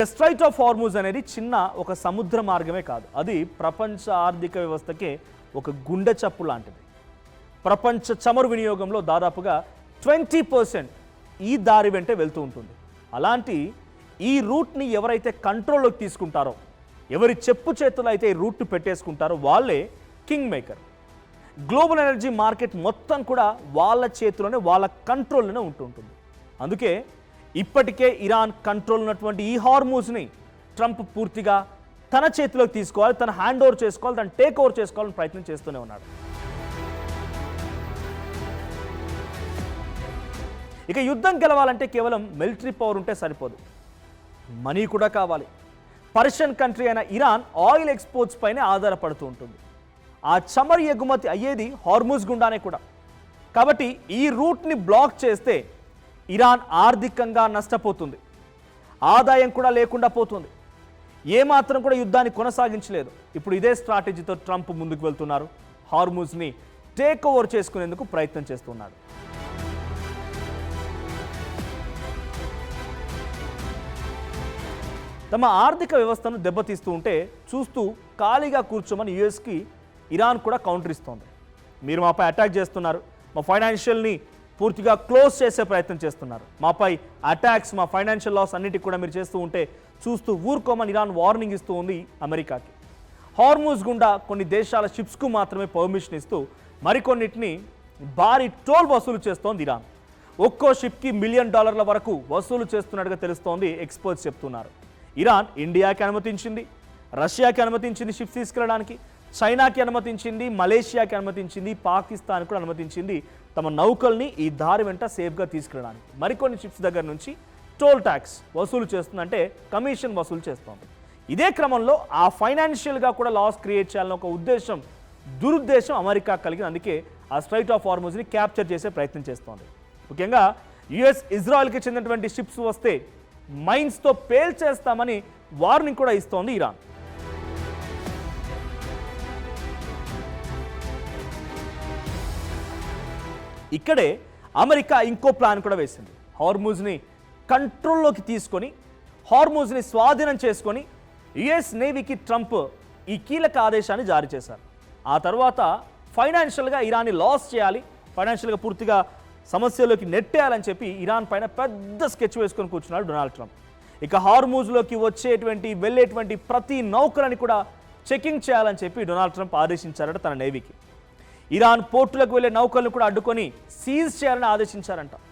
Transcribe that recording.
Straight of Hormuz అనేది చిన్న ఒక సముద్ర మార్గమే కాదు, అది ప్రపంచ ఆర్థిక వ్యవస్థకే ఒక గుండె చప్పు లాంటిది. ప్రపంచ చమురు వినియోగంలో దాదాపుగా 20% ఈ దారి వెంటే వెళ్తూ ఉంటుంది. అలాంటి ఈ రూట్ని ఎవరైతే కంట్రోల్లోకి తీసుకుంటారో, ఎవరి చెప్పు చేతులు అయితే ఈ రూట్ని పెట్టేసుకుంటారో వాళ్ళే king maker. Global energy market మొత్తం కూడా వాళ్ళ చేతిలోనే, వాళ్ళ కంట్రోల్లోనే ఉంటుంటుంది. అందుకే ఇప్పటికే ఇరాన్ కంట్రోల్ ఉన్నటువంటి ఈ హార్మూజ్ని ట్రంప్ పూర్తిగా తన చేతిలోకి తీసుకోవాలి, తన హ్యాండ్ ఓవర్ చేసుకోవాలి, తన టేక్ ఓవర్ చేసుకోవాలని ప్రయత్నం చేస్తూనే ఉన్నాడు. ఇక యుద్ధం గెలవాలంటే కేవలం మిలిటరీ పవర్ ఉంటే సరిపోదు, మనీ కూడా కావాలి. పర్షియన్ కంట్రీ అయిన ఇరాన్ ఆయిల్ ఎక్స్పోర్ట్స్ పైనే ఆధారపడుతూ ఉంటుంది. ఆ చమురు ఎగుమతి అయ్యేది హార్మూజ్ గుండానే కూడా. కాబట్టి ఈ రూట్ని బ్లాక్ చేస్తే ఇరాన్ ఆర్థికంగా నష్టపోతుంది, ఆదాయం కూడా లేకుండా పోతుంది. ఏమాత్రం కూడా యుద్ధాన్ని కొనసాగించలేదు. ఇప్పుడు ఇదే స్ట్రాటజీతో ట్రంప్ ముందుకు వెళ్తున్నారు. హార్మూజ్ని టేక్ ఓవర్ చేసుకునేందుకు ప్రయత్నం చేస్తున్నారు. తమ ఆర్థిక వ్యవస్థను దెబ్బతీస్తూ ఉంటే చూస్తూ ఖాళీగా కూర్చోమని యుఎస్కి ఇరాన్ కూడా కౌంటర్ ఇస్తోంది. మీరు మాపై అటాక్ చేస్తున్నారు, మా ఫైనాన్షియల్ని పూర్తిగా క్లోజ్ చేసే ప్రయత్నం చేస్తున్నారు, మాపై అటాక్స్, మా ఫైనాన్షియల్ లాస్ అన్నిటికీ కూడా మీరు చేస్తూ ఉంటే చూస్తూ ఊరుకోమని ఇరాన్ వార్నింగ్ ఇస్తూ ఉంది అమెరికాకి. హార్మూజ్ గుండా కొన్ని దేశాల షిప్స్కు మాత్రమే పర్మిషన్ ఇస్తూ మరికొన్నిటిని భారీ టోల్ వసూలు చేస్తోంది ఇరాన్. ఒక్కో షిప్కి $1 మిలియన్ వరకు వసూలు చేస్తున్నట్టుగా తెలుస్తోంది, ఎక్స్పర్ట్స్ చెప్తున్నారు. ఇరాన్ ఇండియాకి అనుమతించింది, రష్యాకి అనుమతించింది షిప్స్ తీసుకెళ్ళడానికి, చైనాకి అనుమతించింది, మలేషియాకి అనుమతించింది, పాకిస్తాన్ కూడా అనుమతించింది తమ నౌకల్ని ఈ దారి వెంట సేఫ్గా తీసుకెళ్ళడానికి. మరికొన్ని షిప్స్ దగ్గర నుంచి టోల్ ట్యాక్స్ వసూలు చేస్తుందంటే కమిషన్ వసూలు చేస్తోంది. ఇదే క్రమంలో ఆ ఫైనాన్షియల్గా కూడా లాస్ క్రియేట్ చేయాలని ఒక ఉద్దేశం, దురుద్దేశం అమెరికా కలిగింది. అందుకే ఆ స్ట్రైట్ ఆఫ్ హార్మూజ్ని క్యాప్చర్ చేసే ప్రయత్నం చేస్తోంది. ముఖ్యంగా యుఎస్ ఇజ్రాయెల్కి చెందినటువంటి షిప్స్ వస్తే మైన్స్తో పేల్చేస్తామని వార్నింగ్ కూడా ఇస్తోంది ఇరాన్. ఇక్కడే అమెరికా ఇంకో ప్లాన్ కూడా వేసింది. హార్మూజ్ని కంట్రోల్లోకి తీసుకొని, హార్మూజ్ని స్వాధీనం చేసుకొని యుఎస్ నేవీకి ట్రంప్ ఈ కీలక ఆదేశాన్ని జారీ చేశారు. ఆ తర్వాత ఫైనాన్షియల్గా ఇరాన్ని లాస్ చేయాలి, ఫైనాన్షియల్గా పూర్తిగా సమస్యలోకి నెట్టేయాలని చెప్పి ఇరాన్ పైన పెద్ద స్కెచ్ వేసుకొని కూర్చున్నాడు డొనాల్డ్ ట్రంప్. ఇక హార్మూజ్లోకి వెళ్ళేటువంటి ప్రతి నౌకలని కూడా చెకింగ్ చేయాలని చెప్పి డొనాల్డ్ ట్రంప్ ఆదేశించారట తన నేవీకి. ఇరాన్ పోర్టులకు వెళ్ళే నౌకలను కూడా అడ్డుకొని సీజ్ చేయాలని ఆదేశించారంట.